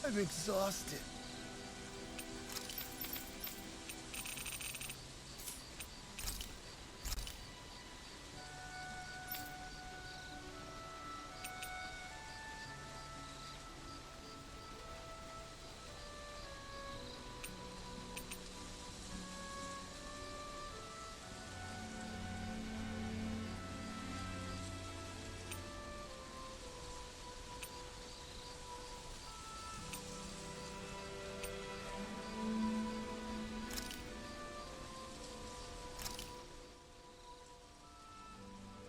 I'm exhausted.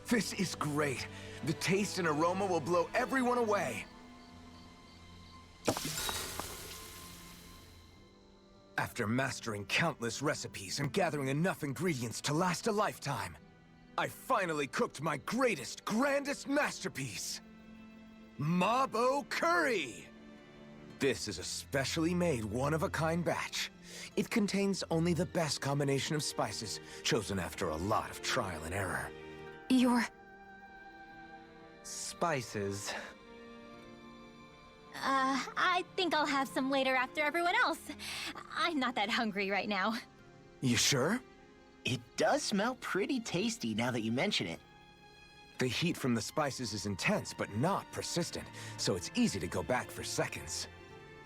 This is great. The taste and aroma will blow everyone away. After mastering countless recipes and gathering enough ingredients to last a lifetime, I finally cooked my greatest, grandest masterpiece. Mabo Curry! This is a specially made, one-of-a-kind batch. It contains only the best combination of spices, chosen after a lot of trial and error. Your... Spices. I think I'll have some later after everyone else. I'm not that hungry right now. You sure? It does smell pretty tasty now that you mention it. The heat from the spices is intense, but not persistent, so it's easy to go back for seconds.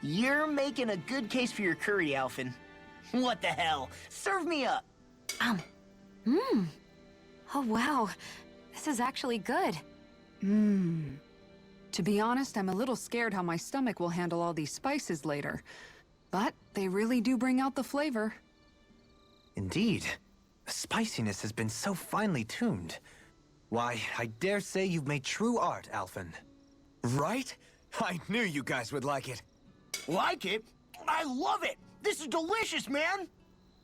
You're making a good case for your curry, Alphen. What the hell? Serve me up! Oh wow, this is actually good. To be honest, I'm a little scared how my stomach will handle all these spices later. But they really do bring out the flavor. Indeed. The spiciness has been so finely tuned. Why, I dare say you've made true art, Alphen. Right? I knew you guys would like it. Like it? I love it! This is delicious, man!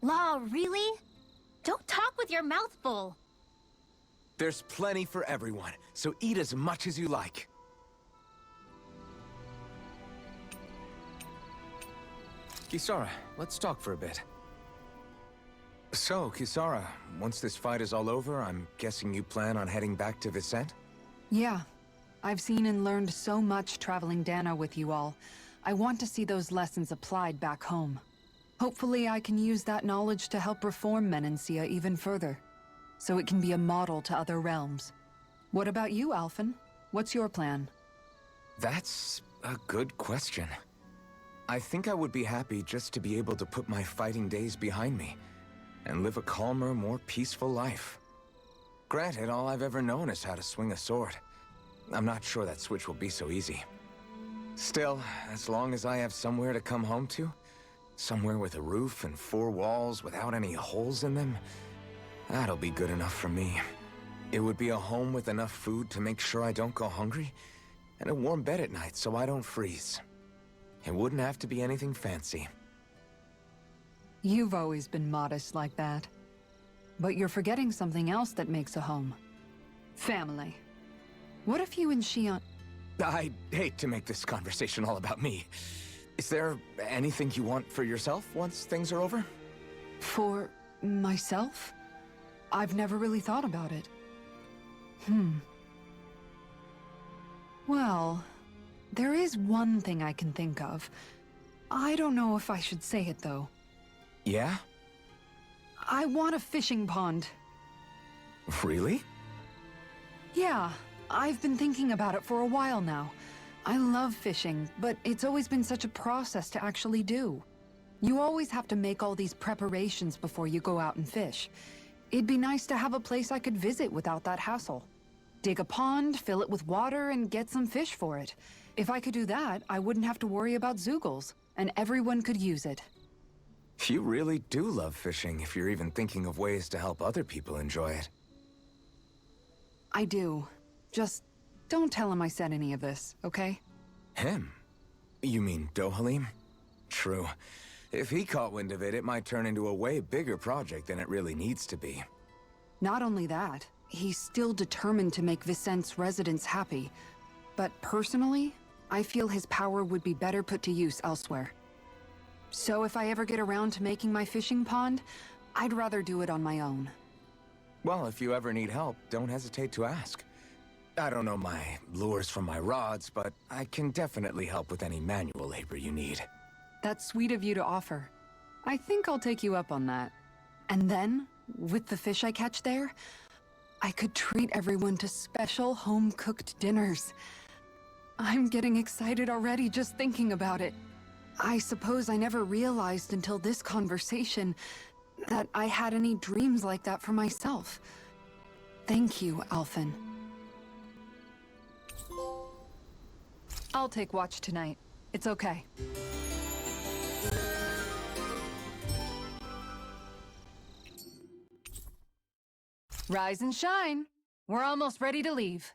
Law, really? Don't talk with your mouth full. There's plenty for everyone, so eat as much as you like. Kisara, let's talk for a bit. So, Kisara, once this fight is all over, I'm guessing you plan on heading back to Vicente? Yeah. I've seen and learned so much traveling Dano with you all. I want to see those lessons applied back home. Hopefully I can use that knowledge to help reform Menancia even further, so it can be a model to other realms. What about you, Alphen? What's your plan? That's a good question. I think I would be happy just to be able to put my fighting days behind me and live a calmer, more peaceful life. Granted, all I've ever known is how to swing a sword. I'm not sure that switch will be so easy. Still, as long as I have somewhere to come home to, somewhere with a roof and four walls without any holes in them, that'll be good enough for me. It would be a home with enough food to make sure I don't go hungry, and a warm bed at night so I don't freeze. It wouldn't have to be anything fancy. You've always been modest like that. But you're forgetting something else that makes a home. Family. What if you and Shion... I'd hate to make this conversation all about me. Is there anything you want for yourself once things are over? For... myself? I've never really thought about it. Well, there is one thing I can think of. I don't know if I should say it, though. Yeah? I want a fishing pond. Really? Yeah, I've been thinking about it for a while now. I love fishing, but it's always been such a process to actually do. You always have to make all these preparations before you go out and fish. It'd be nice to have a place I could visit without that hassle. Dig a pond, fill it with water, and get some fish for it. If I could do that, I wouldn't have to worry about Zoogles, and everyone could use it. You really do love fishing if you're even thinking of ways to help other people enjoy it. I do. Just don't tell him I said any of this, okay? Him? You mean Dohalim? True. If he caught wind of it, it might turn into a way bigger project than it really needs to be. Not only that, he's still determined to make Vicente's residents happy. But personally, I feel his power would be better put to use elsewhere. So if I ever get around to making my fishing pond, I'd rather do it on my own. Well, if you ever need help, don't hesitate to ask. I don't know my lures from my rods, but I can definitely help with any manual labor you need. That's sweet of you to offer. I think I'll take you up on that. And then, with the fish I catch there, I could treat everyone to special home-cooked dinners. I'm getting excited already just thinking about it. I suppose I never realized until this conversation that I had any dreams like that for myself. Thank you, Alphen. I'll take watch tonight. It's okay. Rise and shine. We're almost ready to leave.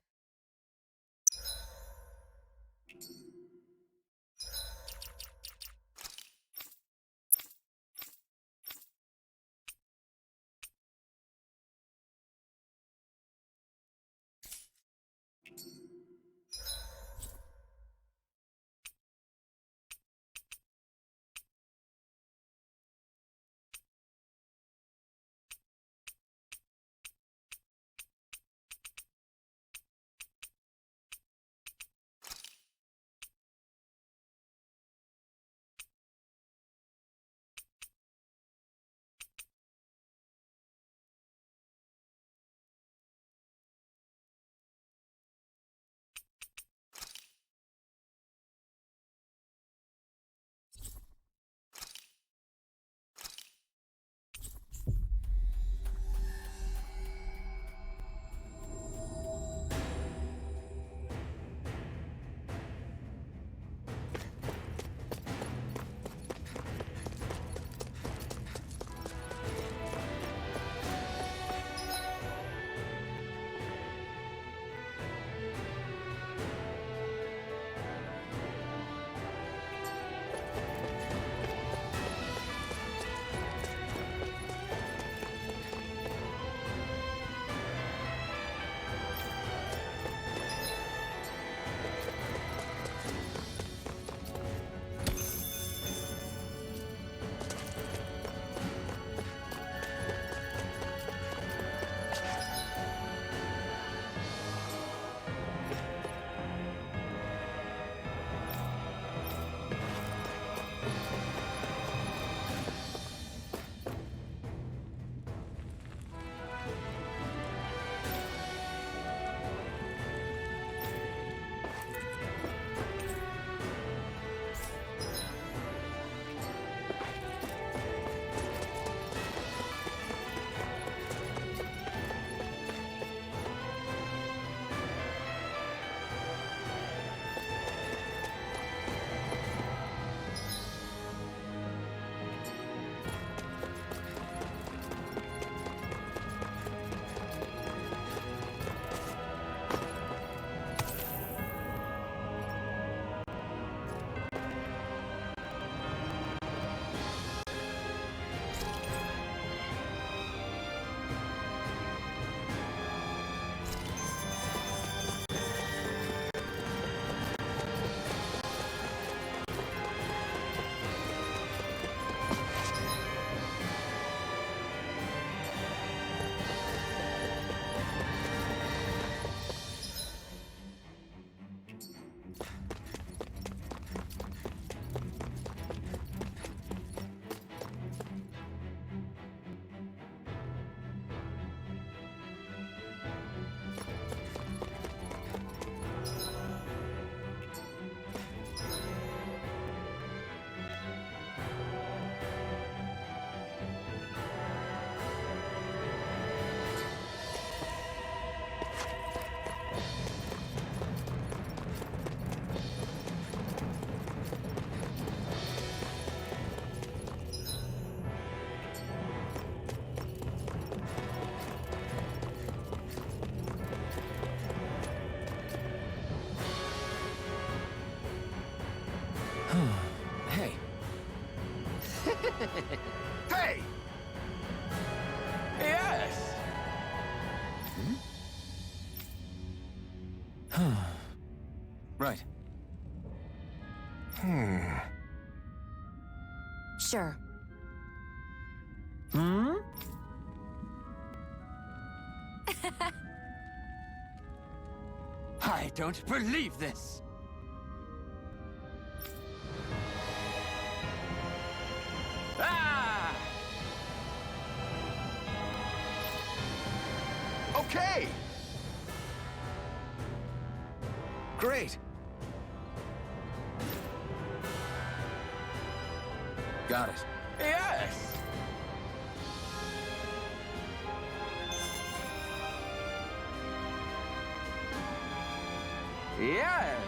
Hey. Hey! Yes! Right. Sure. I don't believe this! Ah! Okay! Great! Got it. Yes! Yes!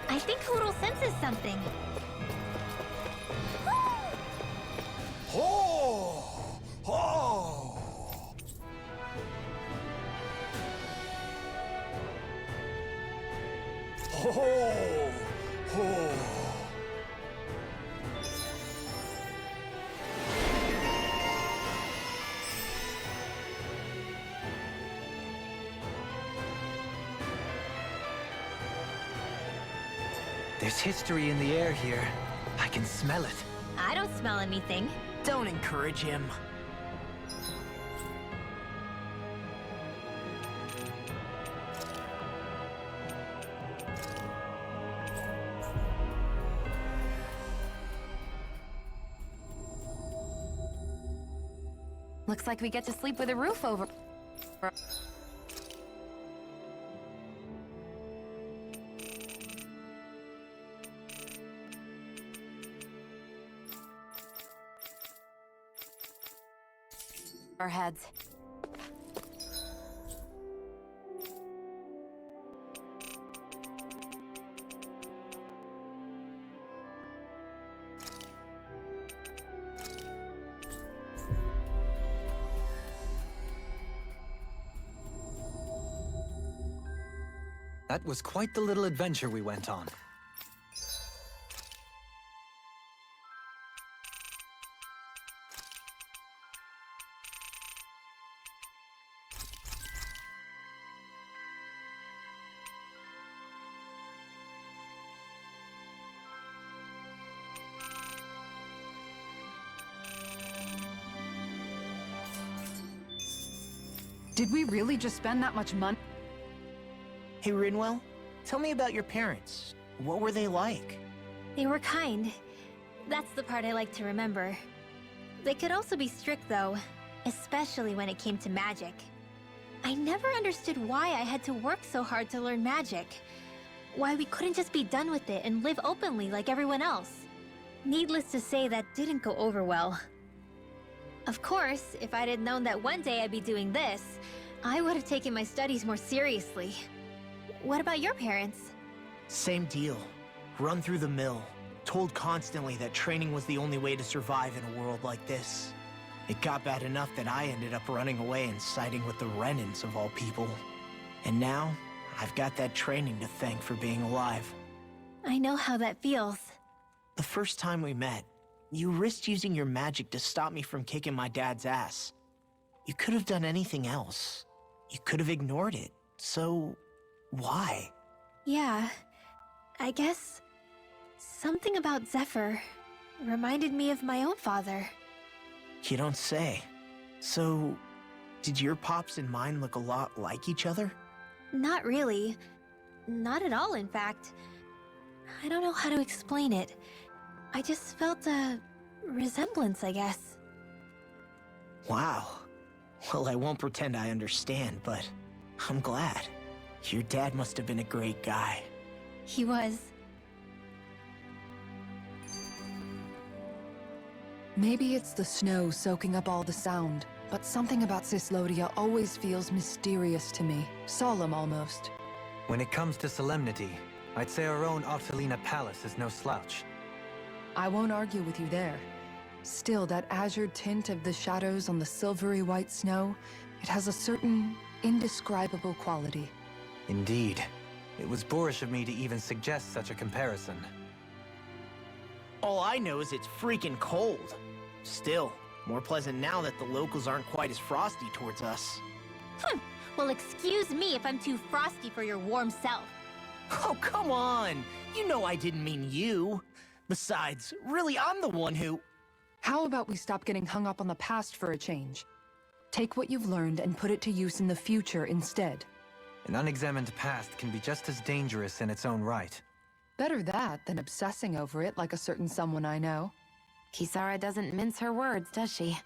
I think Hoodle senses something. Oh! Oh! Oh! Oh! There's history in the air here. I can smell it. I don't smell anything. Don't encourage him. Looks like we get to sleep with a roof over. Our heads. That was quite the little adventure we went on. Did we really just spend that much money? Hey, Rinwell, tell me about your parents. What were they like? They were kind. That's the part I like to remember. They could also be strict, though, especially when it came to magic. I never understood why I had to work so hard to learn magic. Why we couldn't just be done with it and live openly like everyone else. Needless to say, that didn't go over well. Of course, if I'd had known that one day I'd be doing this, I would have taken my studies more seriously. What about your parents? Same deal. Run through the mill. Told constantly that training was the only way to survive in a world like this. It got bad enough that I ended up running away and siding with the Renans of all people. And now, I've got that training to thank for being alive. I know how that feels. The first time we met, you risked using your magic to stop me from kicking my dad's ass. You could have done anything else. You could have ignored it. So, why? Yeah, I guess something about Zephyr. reminded me of my own father. You don't say. So, did your pops and mine look a lot like each other? Not really. Not at all, in fact. I don't know how to explain it. I just felt a resemblance, I guess. Wow. Well, I won't pretend I understand, but I'm glad. Your dad must have been a great guy. He was. Maybe it's the snow soaking up all the sound, but something about Cislodia always feels mysterious to me. Solemn, almost. When it comes to solemnity, I'd say our own Octalina Palace is no slouch. I won't argue with you there. Still, that azure tint of the shadows on the silvery white snow, it has a certain indescribable quality. Indeed. It was boorish of me to even suggest such a comparison. All I know is it's freaking cold. Still, more pleasant now that the locals aren't quite as frosty towards us. Well, excuse me if I'm too frosty for your warm self. Oh, come on! You know I didn't mean you. Besides, really, I'm the one who... How about we stop getting hung up on the past for a change? Take what you've learned and put it to use in the future instead. An unexamined past can be just as dangerous in its own right. Better that than obsessing over it like a certain someone I know. Kisara doesn't mince her words, does she?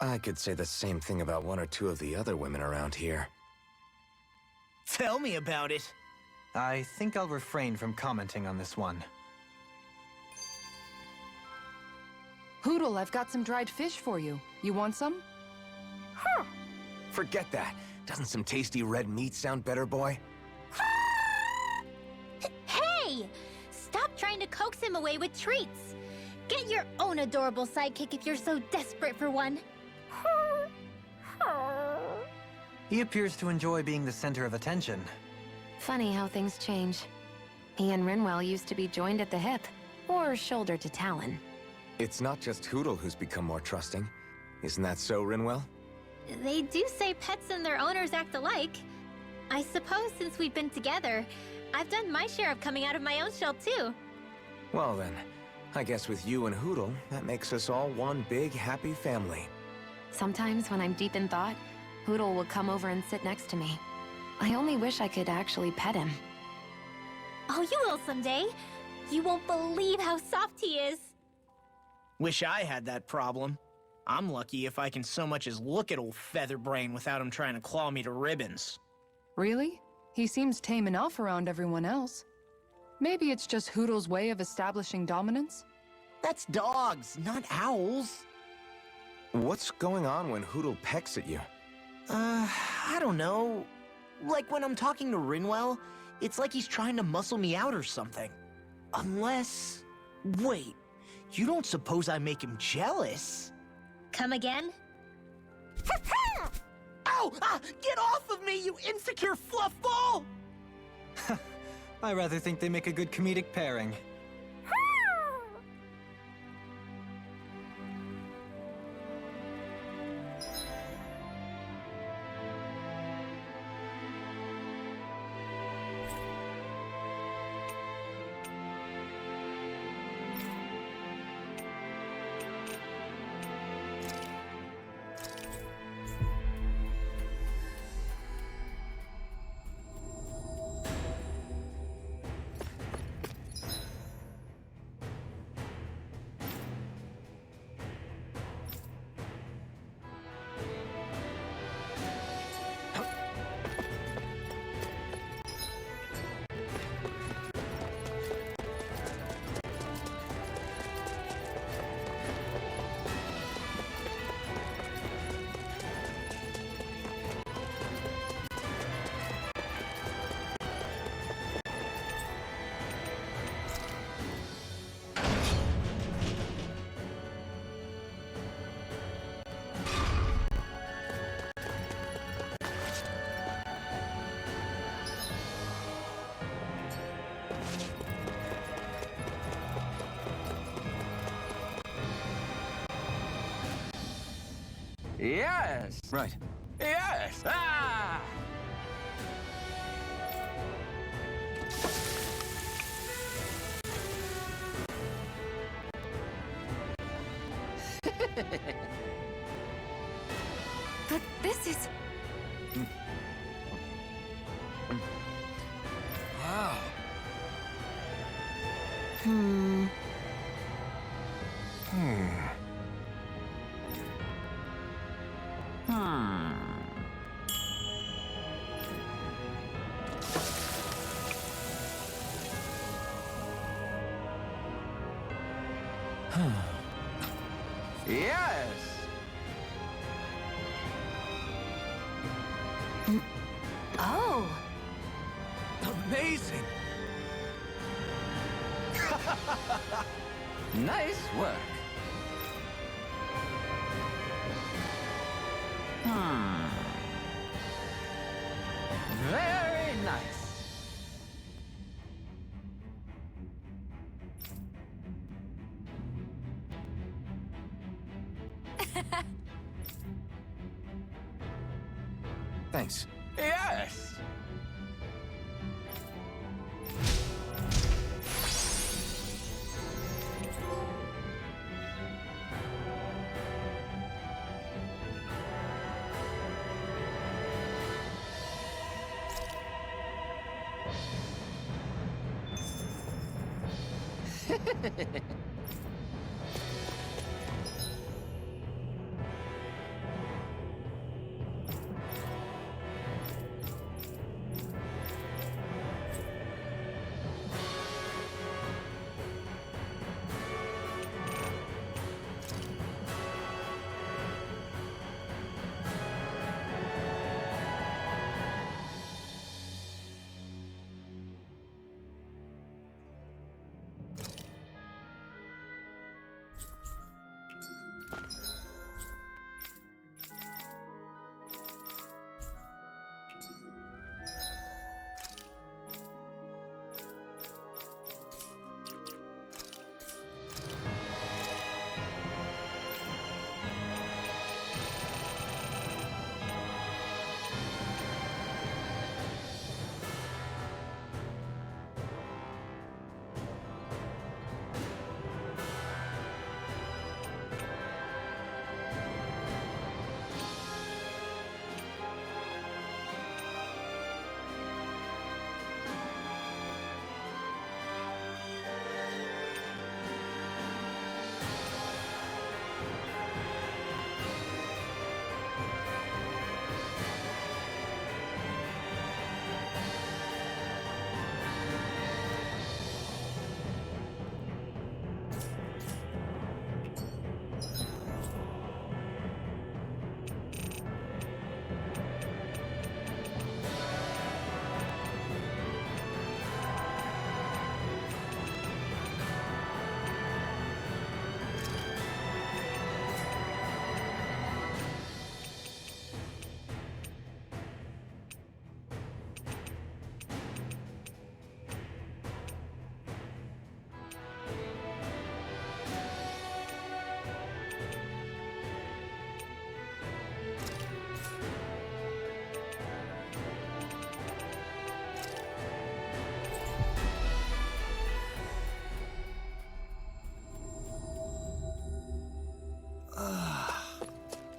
I could say the same thing about one or two of the other women around here. Tell me about it. I think I'll refrain from commenting on this one. Hootle, I've got some dried fish for you. You want some? Forget that. Doesn't some tasty red meat sound better, boy? Hey! Stop trying to coax him away with treats. Get your own adorable sidekick if you're so desperate for one. He appears to enjoy being the center of attention. Funny how things change. He and Rinwell used to be joined at the hip, or shoulder to talon. It's not just Hootle who's become more trusting. Isn't that so, Rinwell? They do say pets and their owners act alike. I suppose since we've been together, I've done my share of coming out of my own shell too. Well then, I guess with you and Hootle, that makes us all one big happy family. Sometimes when I'm deep in thought, Hootle will come over and sit next to me. I only wish I could actually pet him. Oh, you will someday. You won't believe how soft he is. Wish I had that problem. I'm lucky if I can so much as look at old Featherbrain without him trying to claw me to ribbons. Really? He seems tame enough around everyone else. Maybe it's just Hootle's way of establishing dominance? That's dogs, not owls. What's going on when Hootle pecks at you? I don't know. Like when I'm talking to Rinwell, it's like he's trying to muscle me out or something. Unless... Wait, you don't suppose I make him jealous? Come again? Ow! Get off of me, you insecure fluffball! I rather think they make a good comedic pairing. Yes! Right. Yes! Ah! But this is... Wow. Hmm. Yes. Oh. Amazing! Nice work. Very nice. Thanks. Yes.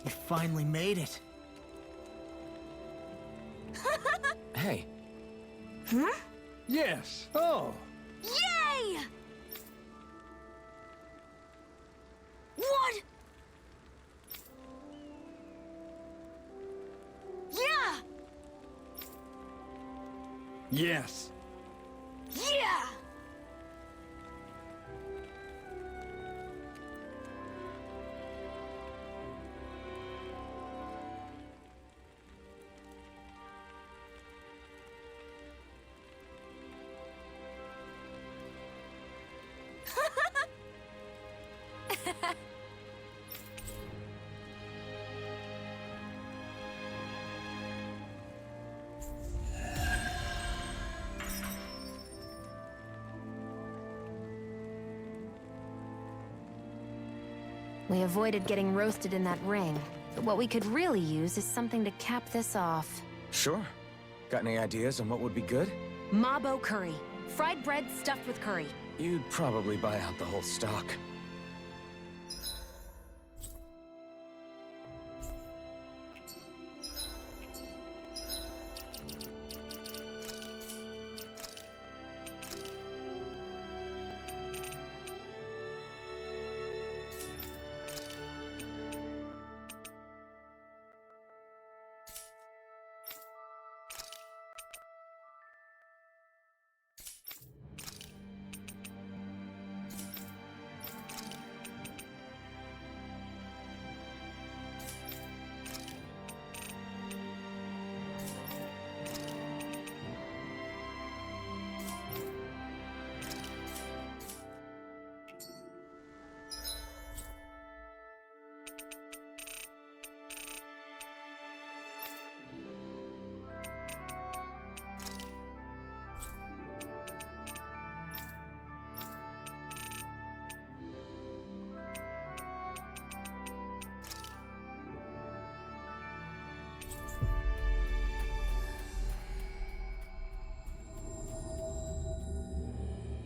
You finally made it. Hey. Yes. Oh. Yay! What? Yeah! Yes. Yeah! We avoided getting roasted in that ring, but what we could really use is something to cap this off. Sure. Got any ideas on what would be good? Mabo curry. Fried bread stuffed with curry. You'd probably buy out the whole stock.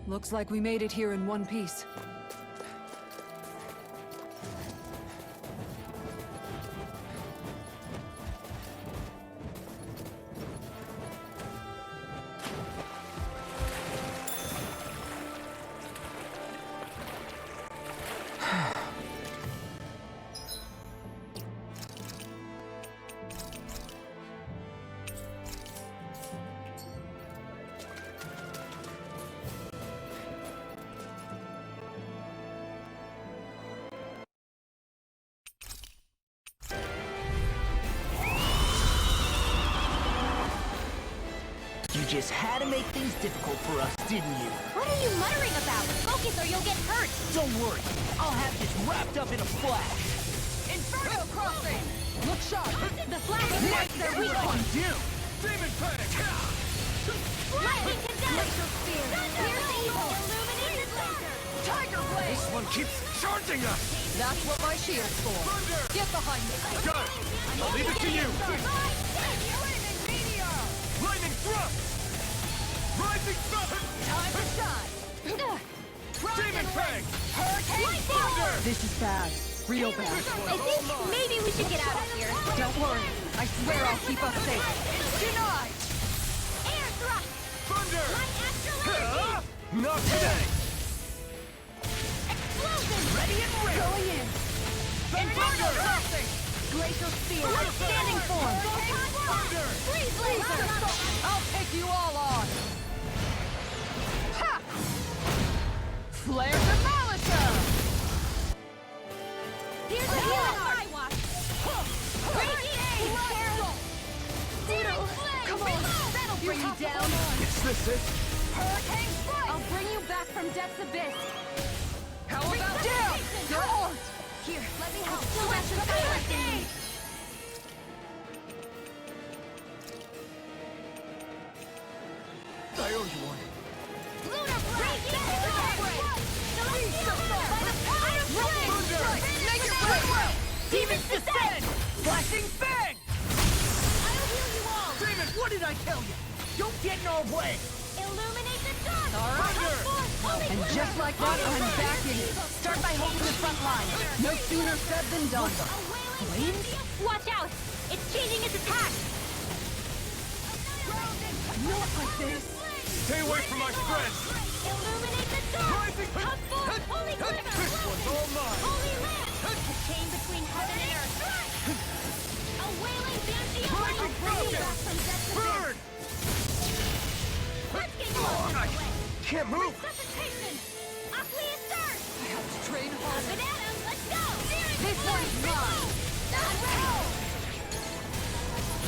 Looks like we made it here in one piece. You just had to make things difficult for us, didn't you? What are you muttering about? Focus or you'll get hurt! Don't worry, I'll have this wrapped up in a flash. Inferno crossing! Look sharp! The flash marks their weak point! Do! Demon Panic! Lightning conduct! Glacial spear! Pierce evil! Illuminated laser! Tiger blade! This one keeps charging us! That's what my shield's for. Thunder! Get behind me! Got it! I'll leave it to you! Flaming meteor! Lightning thrust! Rising sun! Time to shine! Demon Panic! Hurricane Thunder! This is bad. Real bad. I think maybe we should get out of here. Don't worry. I swear I'll keep us safe. Denied! Air thrust! Thunder! Light astral energy! Not today! Explosion! Ready and ready! Going in. Thunder! Crossing! Glacial spear! Standing form! Thunder! Freeze laser! I'll take you all on! Ha! Flare Demolisher! Here's the healing eye wash! Come on! That'll bring you down! Is this it? Hurricane strike! I'll bring you back from Death's Abyss! How about down? You're armed! Here, let me help. Still have some power. I owe you one. Lunar break! Celestial by the power of flame! Make it break! Demons descend! Flashing bang! I'll heal you all! Demon, what did I tell you? Don't get in our way! Illuminate the dark! All right. And just like that, I'm back in it. Start by holding the front line. No sooner said than done. Watch out! It's changing its attack! Not like this. Stay away from my friends! Illuminate the dark! Rising! Come forth, holy glitter! This one's all mine! Holy lamp! The chain between heaven and earth! A wailing banshee of light! Rising Bring you Falcon! back from death's abyss! Burn! Let's get going! Can't move! Resuscitation! Aqueous surge! I have to train Up harder. and at 'em! Let's go! This one's mine. Not ready!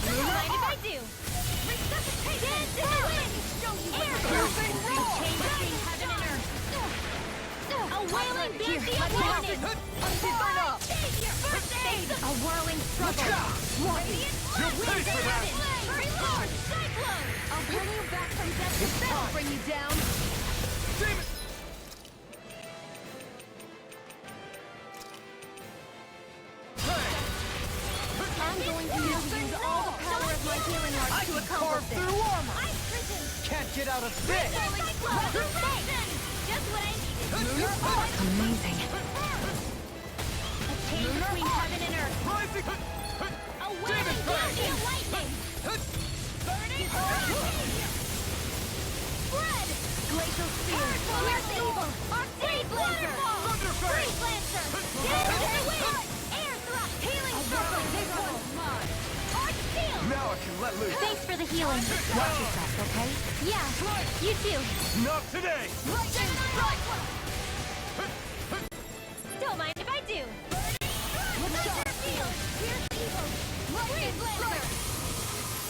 Don't mind if I do! Resuscitation! Dance in the wind! Air Piercing thrust! roar! Chain between heaven and earth! A wailing Here, banshee let of me help. lightning! Keep it up. Savior! First aid! A whirling struggle! Radiant You'll blood! pay for that! Reborn! Cyclone! I'll bring you back from death's abyss! That'll bring you down. Demon! I'm going to need to use all the power of my healing arts I to can accomplish carve this. through armor! Ice prison! Can't get out of this! Cyclone! Perfection! Just what I needed! Amazing. A chain between heaven and earth! Rising! A wailing banshee of lightning! Burning hurricane! Spread! Glacial spear! Pierce evil! Arcade blazer! Freeze lancer! Dance in the wind! Air thrust! Healing circle! This one's mine! Arch steel! Now I can let loose! Thanks for the healing. Watch yourself, okay? Yeah, you too. Not today! Lightning strike! Don't mind if I do. Laser field! Pierce evil! Freeze lancer!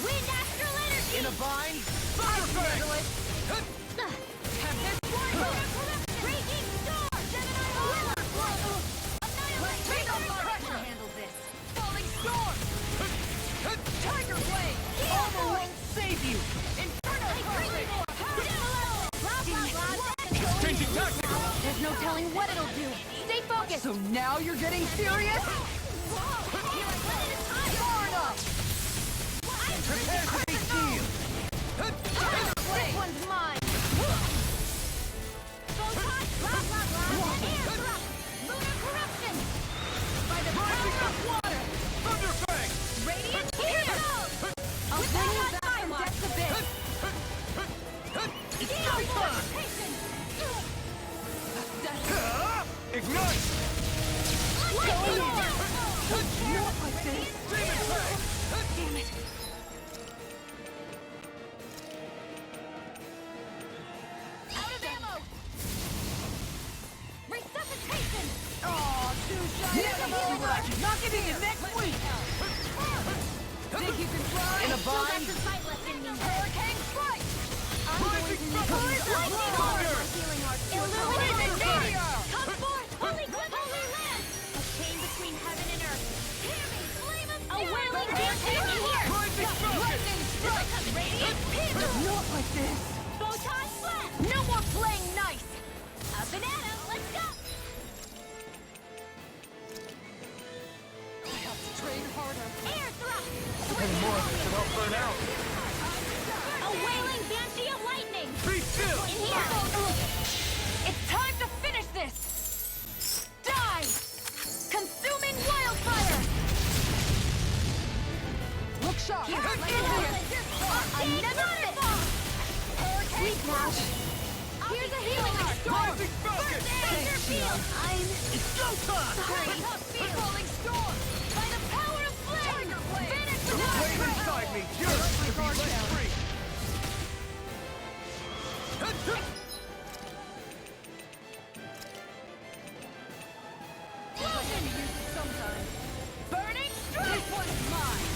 Wind astral energy! In a bind? Thunderfang! Have this one! Breaking storm! Gemini River flow! Annihilate! Take off my pressure. Handle this. Falling storm. Tiger blade. Armor won't save you! Inferno crossing. Changing tactics! There's no telling what it'll do. Stay focused. So now you're getting serious? Far enough. Prepare to be healed! Tiger blade. This one's mine. Ignite! Damn it. Out of ammo! Resuscitation! Aw, too shy! Not giving you next week! Think you can fly? In a bind? Hurricane strike! I'm going to need lightning Thunder! arm! Healing art. Lightning meteor! Come forth! Holy land! A chain between heaven and earth. Hear me! Flame of a wailing here! Lightning Lightning strike! Radiant pistol! Not like this! Photon blast! No more playing nice! A banana! Let's go! I have to train harder. Air thrust! And more of it, I'll burn out. A wailing banshee of lightning! Be still! In here! It's time to finish this! Die! Consuming wildfire! Look sharp! Here, another fit! Sweet dash! Here's a healing art! Rising Falcon! Danger field! I'm It's go time! sorry! Falling storm! By the power of flame! Vanish The without flame trace! inside me yearns to be let free! Burning strike! This one's mine!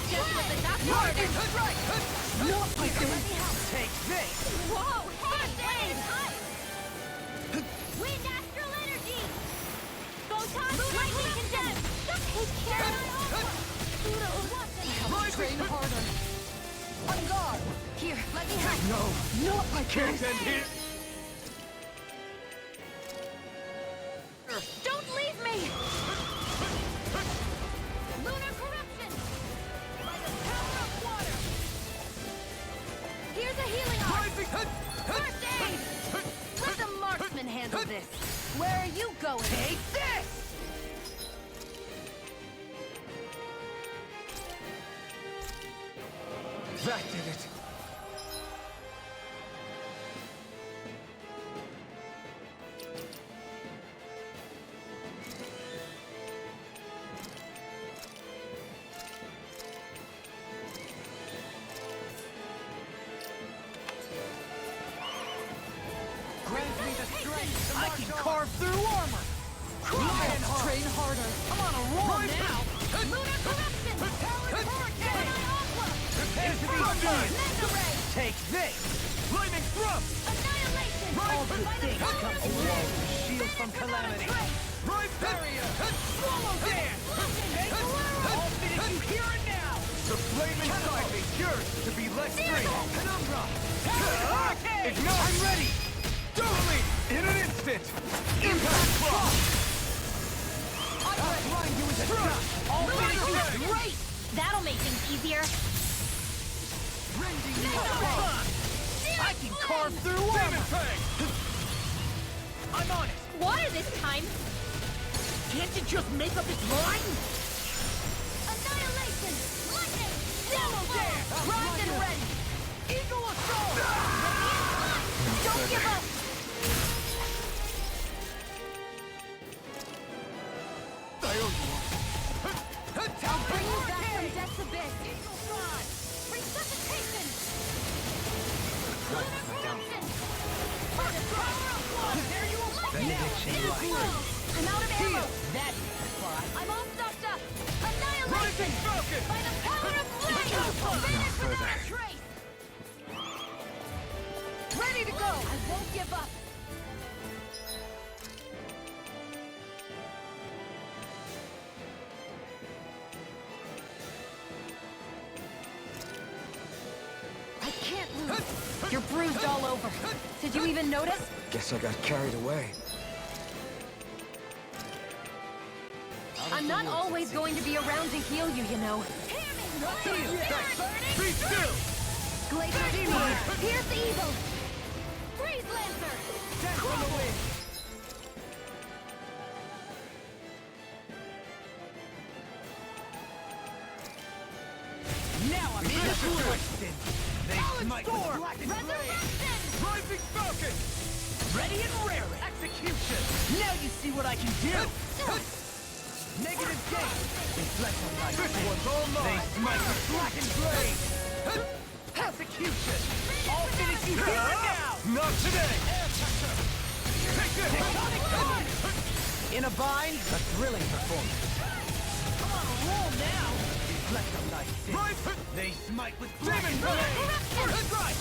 Just what the doctor Lightning ordered! strike! Not like Here, let this! me help! Take this! Whoa! Hey! Wind astral energy! Photon lightning condensed! Take care of Train harder! On guard! Here, let me help! No! Not like Can't this! end here! Don't leave me! Lunar corruption! By the power of water! Here's a healing arm! Rising! First aid! Let the marksman handle this! Where are you going? Take this! That did it! Grant me the strength to I march can on. carve through armor! Train harder! I'm on a roll now! Lunar corruption! Powered hurricane! Aqua! Prepare to be Thunder! done! Mega ray! Take this! Lightning thrust! Annihilation! All good By the things power come of from flame! walls, shield from Vanish without a calamity. trace! Rise barrier! Swallow dance! I'll finish you here and now! The flame inside me yearns to be let free! Penumbra! Ignite! I'm ready! Dueling! In an instant! Impact block! I'll blind you with a dust! All Great! That'll make things easier. Rending you apart! I can carve through armor! Demon Fang! I'm on it! Water this time. Can't you just make up its mind? Annihilation! Lightning! Double dance! Primed and ready! Eagle assault! Don't give up! I owe you one. I'll bring you back from death's abyss! Resuscitation! Lunar corruption! By the power of water! There you will Benediction light. I'm out of ammo! That's the spot. I'm all stuffed up! Annihilation! Rising Falcon! By the power of flame! Vanish without a trace! Ready to go! I won't give up! I can't lose! You're bruised all over. Did you even notice? Guess I got carried away. I'm not always going to be around to heal you, you know. Be still! Glacier Demon! Here's the evil! Freeze Lancer! Dance on the wind! Now I'm in a twisted. They Talon Storm! Resurrection! Rising Falcon! Ready and raring! Execution! Now you see what I can do! Negative gate! Reflect on my this one's all mine! They smite with blackened blade! Execution! I'll finish you here and now! Not today! Air pressure! Take this! Tectonic punch! In a bind, a thrilling performance. I'm on a roll now! Reflect on thy sin. Right! They smite with blackened blade! Right!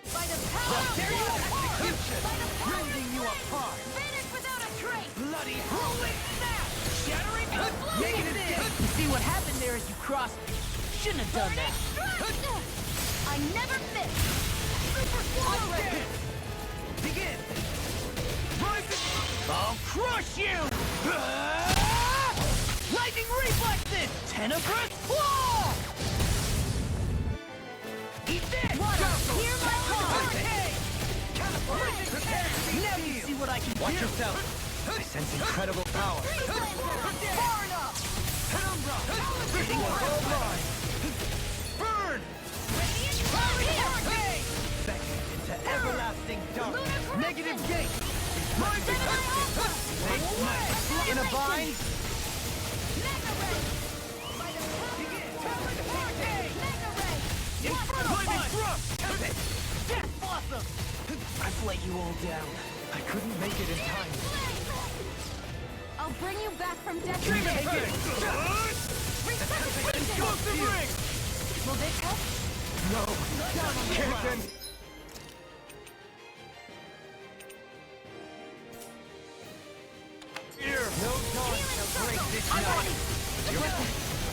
By the power of execution! Rending you apart! Finish without a trace! Bloody whirlwind snap! Shattering negative! You see what happened there as you crossed me? Shouldn't have done that! I never miss! Super swallow rate! Begin! I'll crush you! Lightning reflexes! Tenebrous claw! Eat this! Hear my call! Now you see what I can do! Watch yourself! I sense incredible power! Far enough! Penumbra! Hitting the whole line! Burn! Hurricane! Beckoned into everlasting dark! Negative gate! In a bind! Death blossom! I've let you all down. I couldn't make it in time. I'll bring you back from death. Take it! Explosive ring! Will this help? No! Can't. No dawn shall break this night.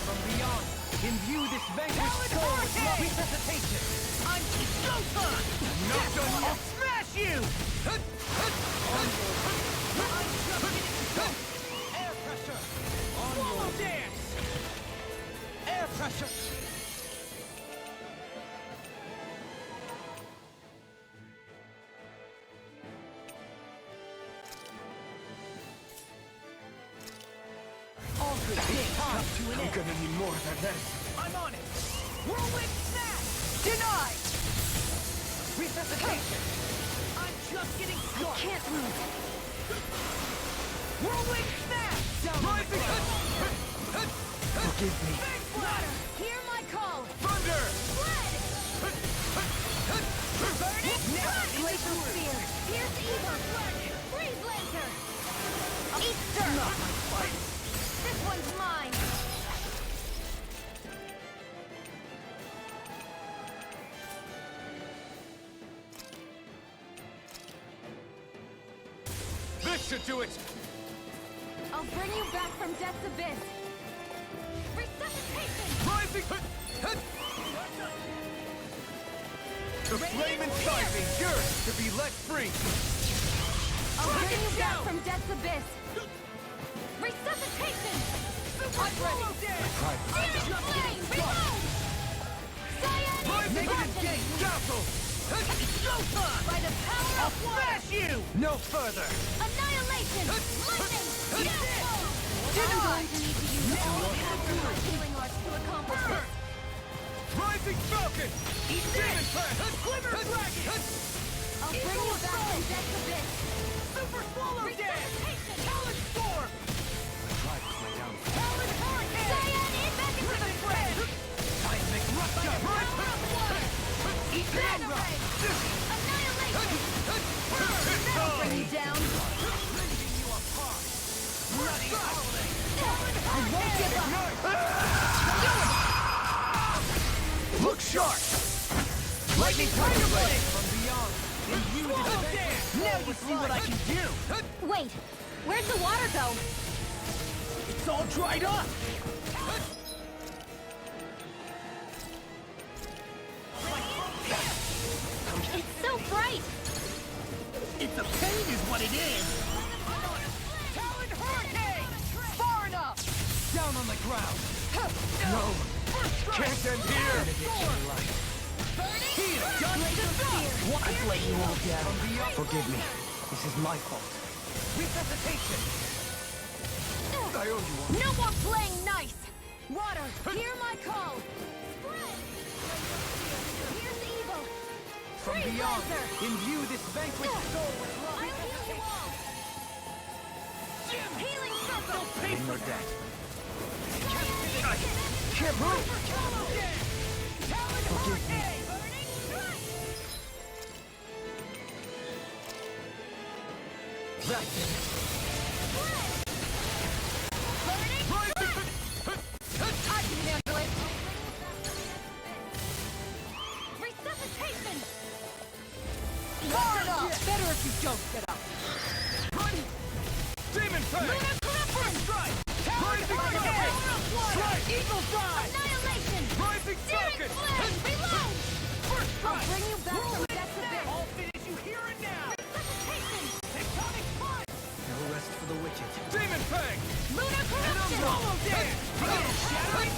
From beyond, imbue this vanquished soul with love. Resuscitation. I'm Showtime! Not done yet. I'll smash you! Air pressure! Swallow dance! Air pressure! All good things come to an end. I'm gonna need more than this. I'm on it. Whirlwind snap! Denied! Resuscitation! I'm just getting started. I can't lose. Whirlwind snap! Down rising! Forgive me. Big splatter! Hear my call! Thunder! Fled! Burning! Glacial Spear. Pierce ebook! Freeze Lancer. Easter! Not my fight! This one's mine. This should do it! I'll bring you back from death's abyss. Resuscitation! Rising! The flame inside me yearns to be let free! I'll bring you back from death's abyss. Resuscitation! I'm ready! Searing flame! Reload! Cyan Negative gate! Dazzle! Showtime! By the power I'll of water! smash you! No further! Annihilation! Lightning! Eat Yes! this! I'm going to need to use all of my healing arts to accomplish this. Rising Falcon! Eat Demon Press! Glimmer Dragon! I'll bring you back from death's abyss. Super Swallow Dance! Talon Storm! Talon Hurricane! Cyan in back into the fray! Seismic Rupture! Eat Annihilation! That'll bring you down. I won't give up. Look sharp! Lightning Tiger Blade! From beyond, now you see what I can do! Wait, where'd the water go? It's all dried up! It's so bright! It's a pain is what it is! Talon Hurricane! Far enough! Down on the ground! No! Can't end here! Here! I've let you all down. Forgive me. This is my fault. Resuscitation! I owe you all. No more playing nice! Why There! Hear my call! Here's the evil! From Free beyond, Lancer! imbue this vanquished soul with love. I'll heal you all! Healing circle! Pay for that! Can't move! Forgive me. That's it. I can handle it! Resuscitation! Hard up! Better if you don't get up. Demon Fang! Lunar corruption! Strife! Rising Strife! Eagle Drive! Annihilation! Rising Searing Falcon! flame! Reload! First I'll strike! bring you back from death to bit. I'll finish you here and now! Resuscitation! Tectonic punch! No rest for the wicked. Demon Fang! Lunar corruption! Swallow dance! Shattering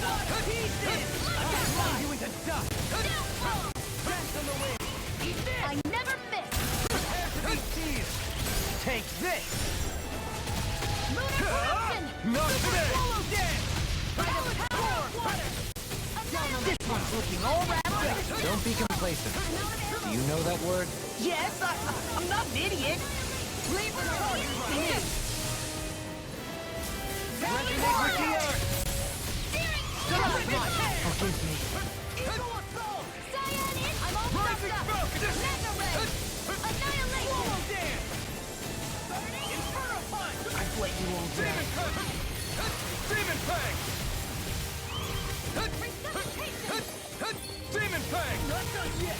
pieces! I can grind you into dust! Downfall! Dance on the wind! Eat this! I never miss! Prepare to be seized! Take this! Lunar corruption! Not today! Swallow dance! Power water! This one's looking all wrapped up! Don't be complacent. Do you know that word? Yes, I'm not an idiot! Leave the target to me! Resonate with the earth! Forgive me. Eagle assault! Cyan in! I'm all Rising fucked up! Falcon! Mega ray! Annihilation! Swallow dance! Inferno punch! I've let you all down. Demon punch! Demon fang! Resuscitation! Demon fang! Not done yet!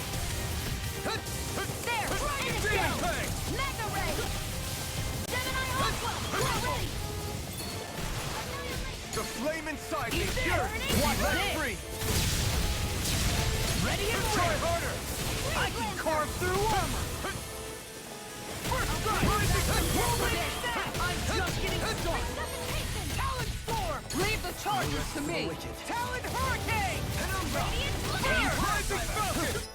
There! Finish Demon him! fang! Mega ray! Gemini Aqua! We're ready! The flame inside me! Eat Pure! this! Watch this! Free! Ready and try harder! I can carve through armor! First strike! I'm just getting started! Resuscitation! Talon Storm! Leave the charges to me! Talon Hurricane! Penumbra! Rising Falcon!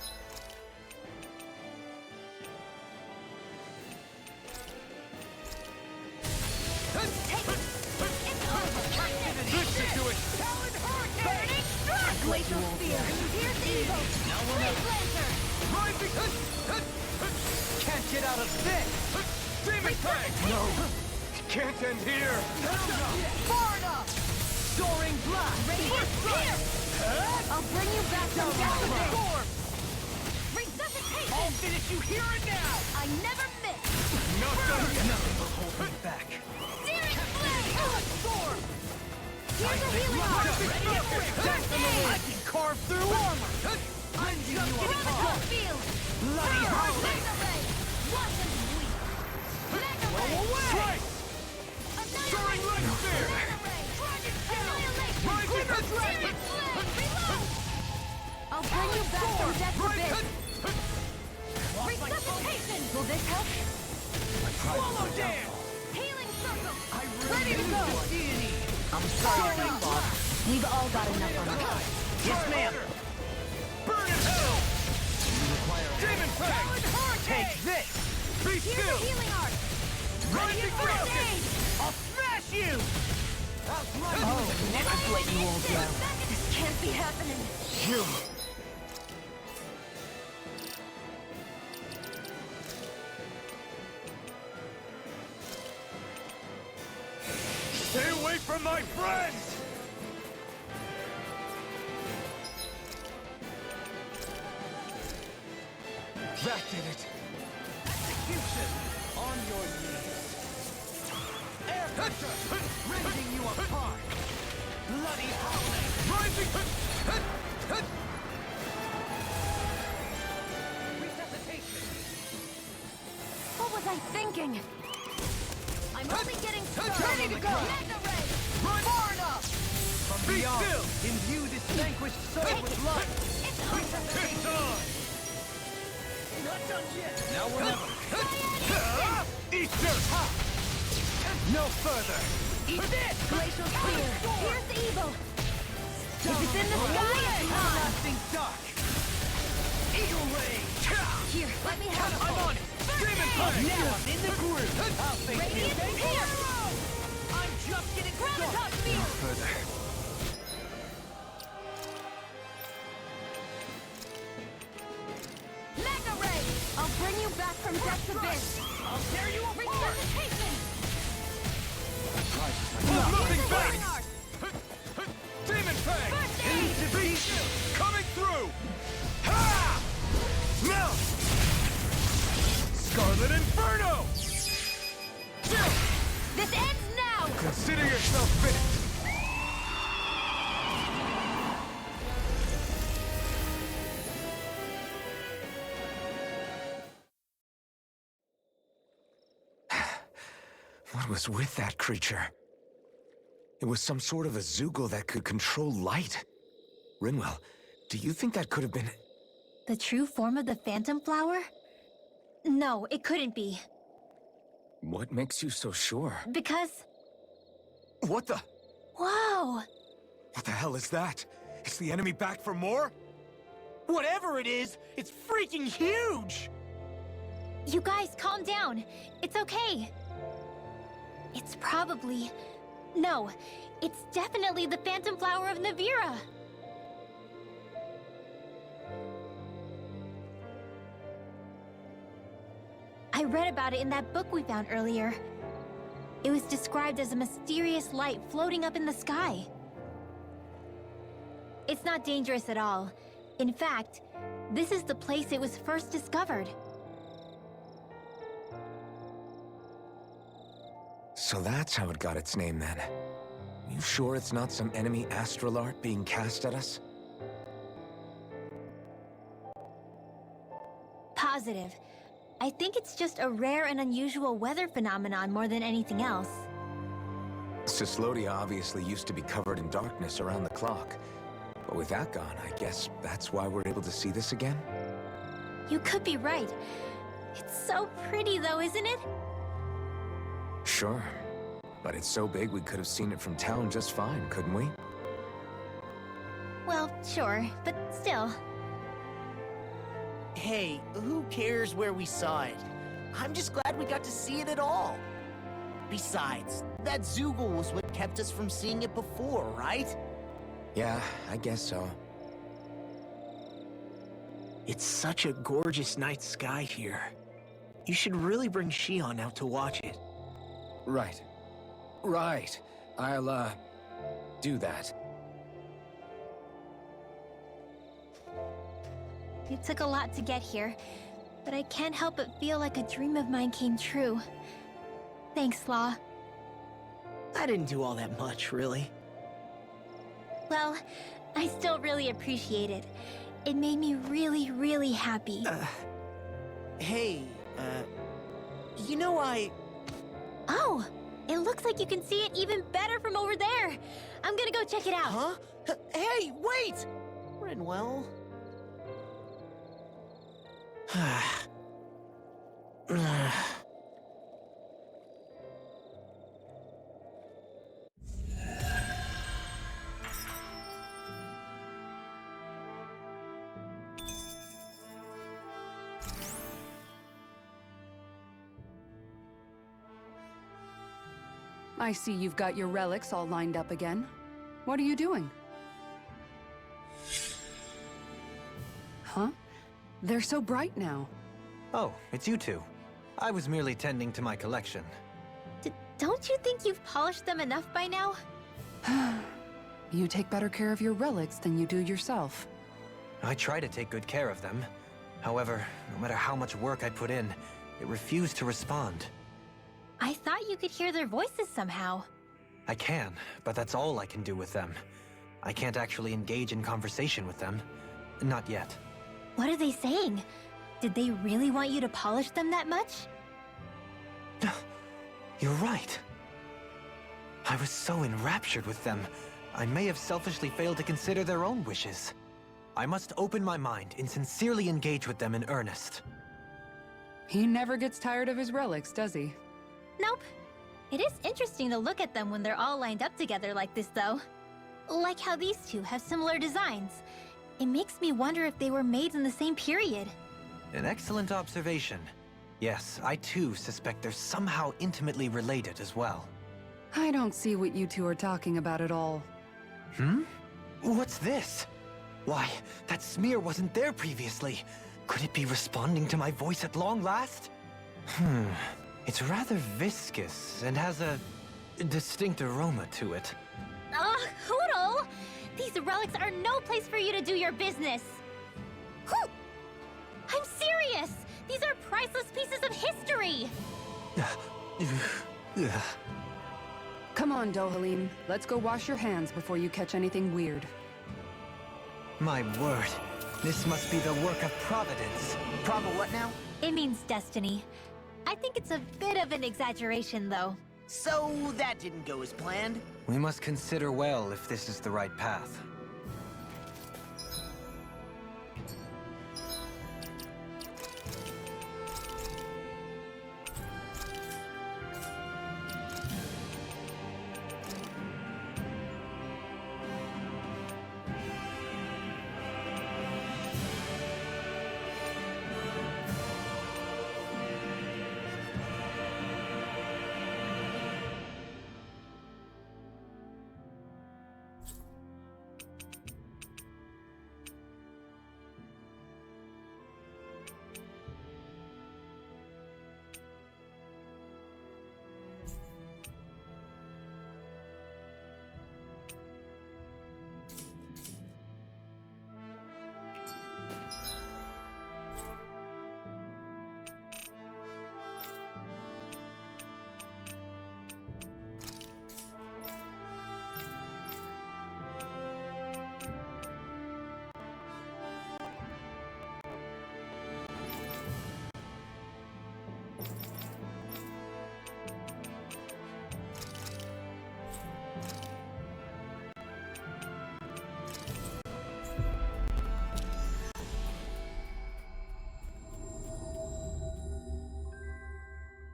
This should do it! Talon Hurricane! Glacial Spear! Here's evil! Freeze Lancer! Rising! Can't get out of this! Demon Fang! No! Can't end here! Far enough! Soaring Blast! Radiant Spear! I'll bring you back from death to bit. Storm! Resuscitation! I'll finish you here and now! I never miss! Not done yet! Nothing will hold me back. Searing flame! Storm! Here's a healing heart! I can carve through armor! I'm just getting Chromatic caught! field! Bloody hell! Mega ray! Watch us weep! Mega ray! Strike! Soaring Light Spear! Mega ray! Dragon Tail! Annihilation! Rising Searing flame! Reload! I'll bring you back from death to bit. Resuscitation! Will this help? Swallow Dance! Healing circle! Ready to go! Deity! I'm sorry, Soaring Bob. We've all got enough on us. Yes, ma'am! Burn in hell! Demon Fang! Take this! Be Here's still! a healing art! Rising Falcon! I'll smash you! I've let you all down. This can't be happening! You. Stay away from my friends! That did it! Execution! On your knees! Air pressure! Rending you apart! Bloody howling! Rising! Resuscitation! What was I thinking? I'm only getting started! Ready to go! Mega ray! Far enough! From beyond, imbue this vanquished soul with light! It's over! It's on! Not done yet! Now or never! Eat dirt! No further! Eat this! Glacial Spear! Here's the evil! If it's in the sky, it's mine! Everlasting dark! Eagle ray! Here, let me have it! I'm on it! Demon punch! Now I'm in the groove! I'll face Radiant this. Spear! I'm just getting started! Gravitas Spear! Further. from Death's Abyss! I'll tear you apart! Resuscitation! Nothing back! Demon Fang! Beast coming through! Ha! Now! Scarlet Inferno! This ends now! Consider yourself finished! What was with that creature? It was some sort of a Zoogle that could control light. Rinwell, do you think that could have been... The true form of the Phantom Flower? No, it couldn't be. What makes you so sure? Because... What the... Whoa! What the hell is that? Is the enemy back for more? Whatever it is, it's freaking huge! You guys, calm down. It's okay. It's probably... No, it's definitely the Phantom Flower of Navira. I read about it in that book we found earlier. It was described as a mysterious light floating up in the sky. It's not dangerous at all. In fact, this is the place it was first discovered. So that's how it got its name then. You sure it's not some enemy astral art being cast at us? Positive. I think it's just a rare and unusual weather phenomenon more than anything else. Cyslodia obviously used to be covered in darkness around the clock. But with that gone, I guess that's why we're able to see this again? You could be right. It's so pretty though, isn't it? Sure. But it's so big we could have seen it from town just fine, couldn't we? Well, sure, but still. Hey, who cares where we saw it? I'm just glad we got to see it at all. Besides, that Zoogle was what kept us from seeing it before, right? Yeah, I guess so. It's such a gorgeous night sky here. You should really bring Shion out to watch it. Right. Right. I'll, do that. It took a lot to get here, but I can't help but feel like a dream of mine came true. Thanks, Law. I didn't do all that much, really. Well, I still really appreciate it. It made me really, really happy. Hey, you know Oh! It looks like you can see it even better from over there! I'm gonna go check it out! Huh? Hey, wait! Rinwell? I see you've got your relics all lined up again. What are you doing? Huh? They're so bright now. Oh, it's you two. I was merely tending to my collection. Don't you think you've polished them enough by now? You take better care of your relics than you do yourself. I try to take good care of them. However, no matter how much work I put in, it refused to respond. I thought you could hear their voices somehow. I can, but that's all I can do with them. I can't actually engage in conversation with them. Not yet. What are they saying? Did they really want you to polish them that much? You're right. I was so enraptured with them, I may have selfishly failed to consider their own wishes. I must open my mind and sincerely engage with them in earnest. He never gets tired of his relics, does he? Nope. It is interesting to look at them when they're all lined up together like this, though. Like how these two have similar designs. It makes me wonder if they were made in the same period. An excellent observation. Yes, I too suspect they're somehow intimately related as well. I don't see what you two are talking about at all. Hmm? What's this? Why, that smear wasn't there previously. Could it be responding to my voice at long last? It's rather viscous and has a distinct aroma to it. Ugh, Hootle! These relics are no place for you to do your business! Whew! I'm serious! These are priceless pieces of history! Come on, Dohalim. Let's go wash your hands before you catch anything weird. My word, this must be the work of Providence. What now? It means destiny. I think it's a bit of an exaggeration, though. So that didn't go as planned. We must consider well if this is the right path.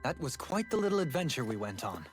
That was quite the little adventure we went on.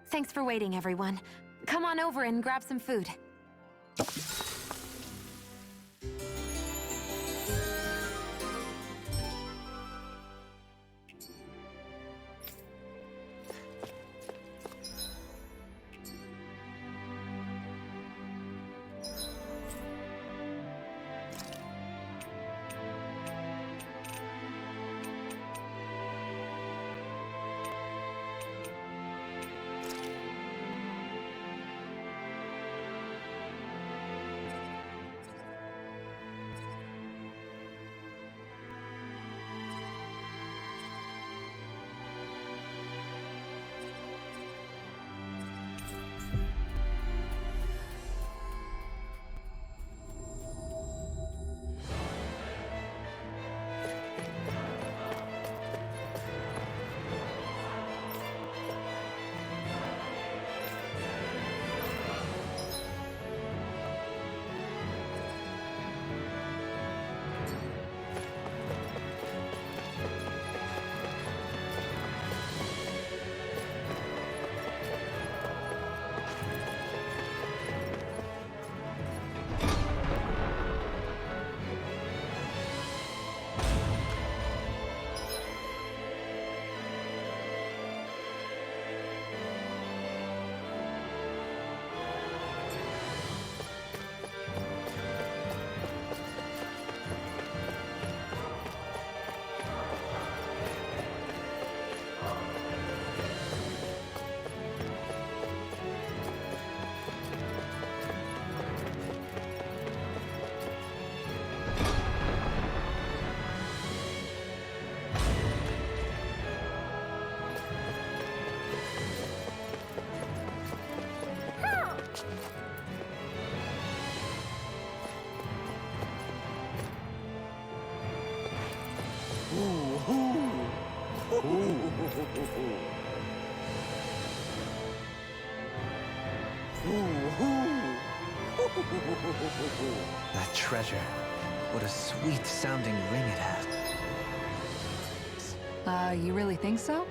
Thanks for waiting, everyone. Come on over and grab some food. That treasure. What a sweet-sounding ring it has. You really think so?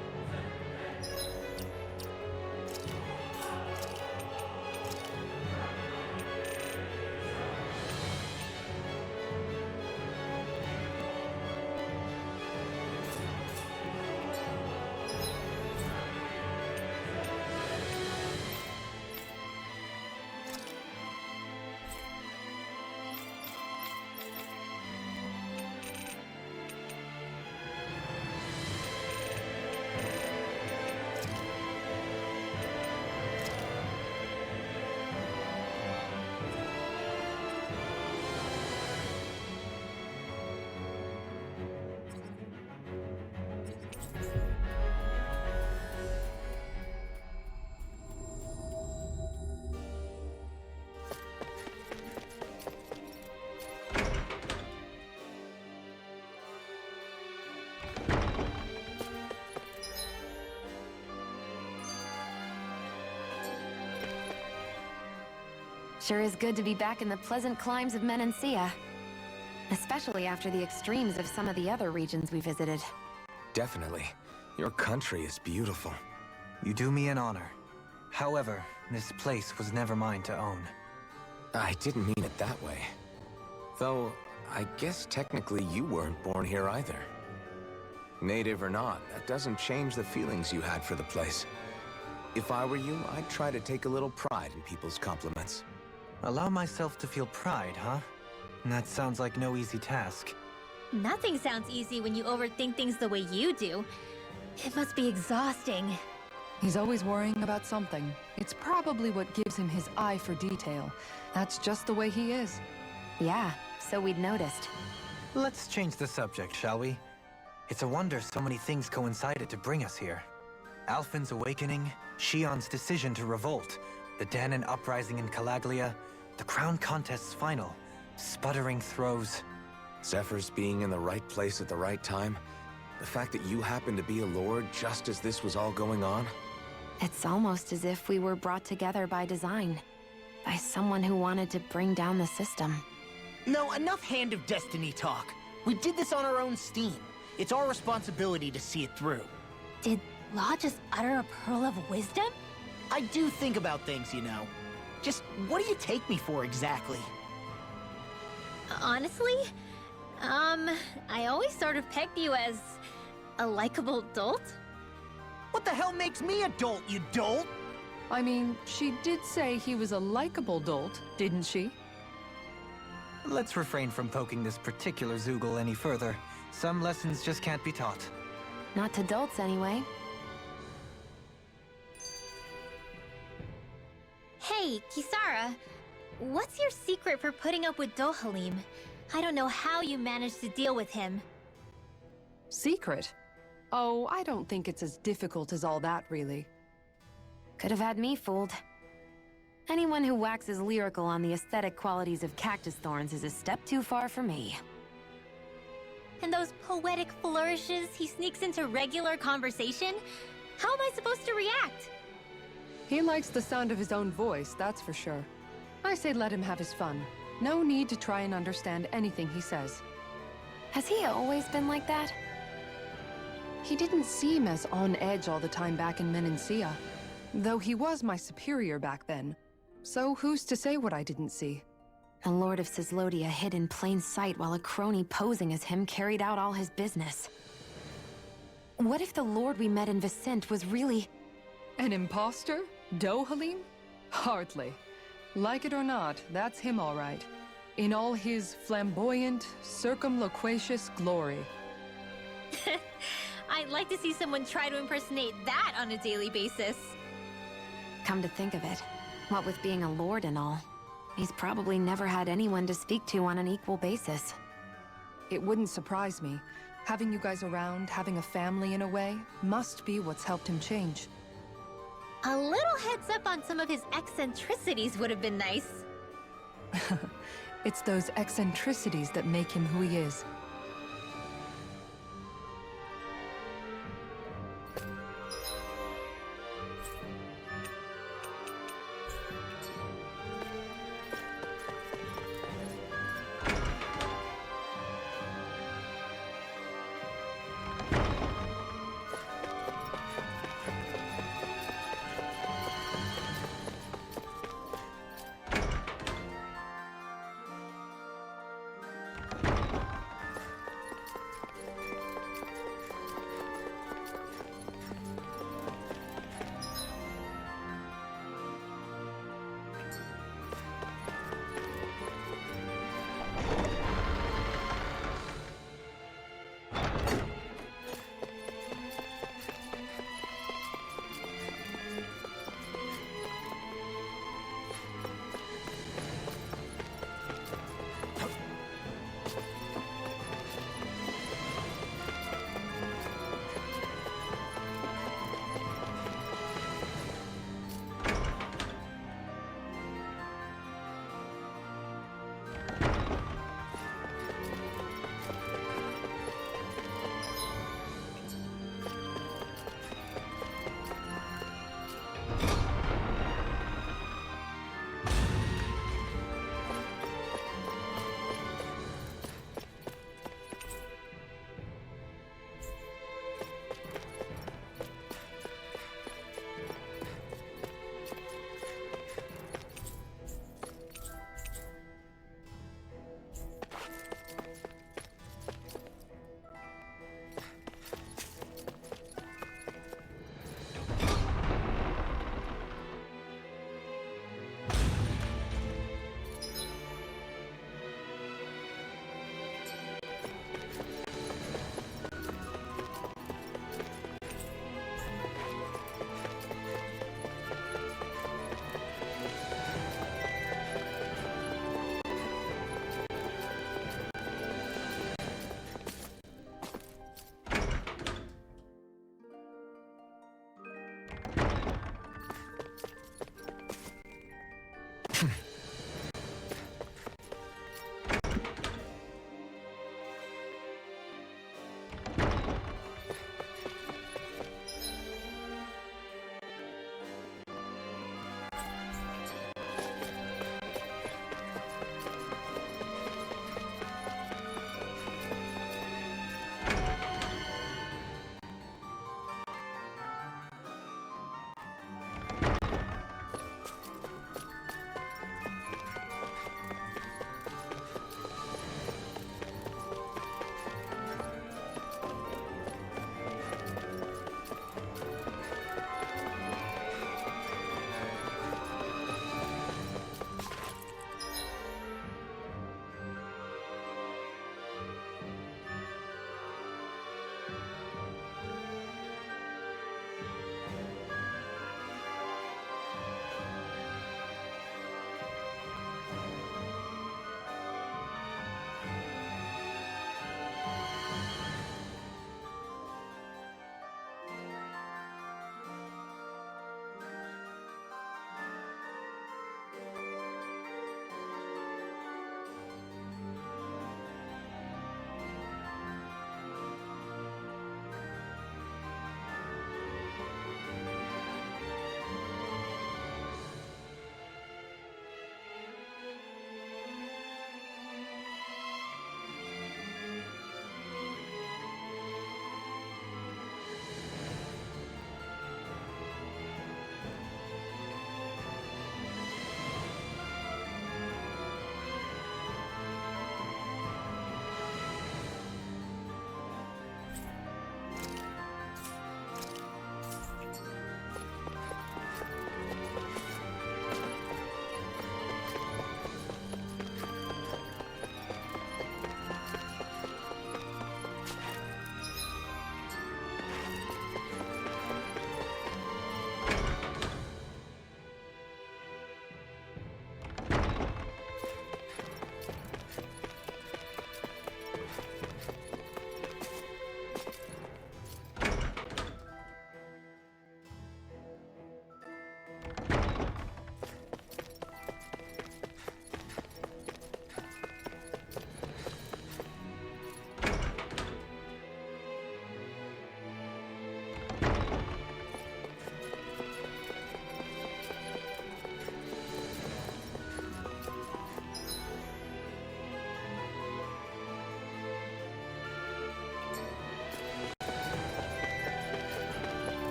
Sure is good to be back in the pleasant climes of Menancia. Especially after the extremes of some of the other regions we visited. Definitely. Your country is beautiful. You do me an honor. However, this place was never mine to own. I didn't mean it that way. Though, I guess technically you weren't born here either. Native or not, that doesn't change the feelings you had for the place. If I were you, I'd try to take a little pride in people's compliments. Allow myself to feel pride, huh? That sounds like no easy task. Nothing sounds easy when you overthink things the way you do. It must be exhausting. He's always worrying about something. It's probably what gives him his eye for detail. That's just the way he is. Yeah, so we'd noticed. Let's change the subject, shall we? It's a wonder so many things coincided to bring us here. Alphen's awakening, Shion's decision to revolt, the Danon uprising in Calaglia, the Crown Contest's final, sputtering throws. Zephyr's being in the right place at the right time. The fact that you happened to be a lord just as this was all going on. It's almost as if we were brought together by design. By someone who wanted to bring down the system. No, enough Hand of Destiny talk. We did this on our own steam. It's our responsibility to see it through. Did Law just utter a pearl of wisdom? I do think about things, you know. Just what do you take me for exactly? Honestly, I always sort of pegged you as a likable dolt. What the hell makes me a dolt, you dolt? I mean, she did say he was a likable dolt, didn't she? Let's refrain from poking this particular Zoogle any further. Some lessons just can't be taught. Not to dolts, anyway. Hey, Kisara, what's your secret for putting up with Dohalim? I don't know how you managed to deal with him. Secret? Oh, I don't think it's as difficult as all that, really. Could have had me fooled. Anyone who waxes lyrical on the aesthetic qualities of cactus thorns is a step too far for me. And those poetic flourishes he sneaks into regular conversation? How am I supposed to react? He likes the sound of his own voice, that's for sure. I say let him have his fun. No need to try and understand anything he says. Has he always been like that? He didn't seem as on edge all the time back in Menancia. Though he was my superior back then. So who's to say what I didn't see? The Lord of Cislodia hid in plain sight while a crony posing as him carried out all his business. What if the Lord we met in Vicente was really... An imposter? Dohalim? Hardly. Like it or not, that's him all right. In all his flamboyant, circumloquacious glory. I'd like to see someone try to impersonate that on a daily basis. Come to think of it, what with being a lord and all, he's probably never had anyone to speak to on an equal basis. It wouldn't surprise me. Having you guys around, having a family in a way, must be what's helped him change. A little heads up on some of his eccentricities would have been nice. It's those eccentricities that make him who he is.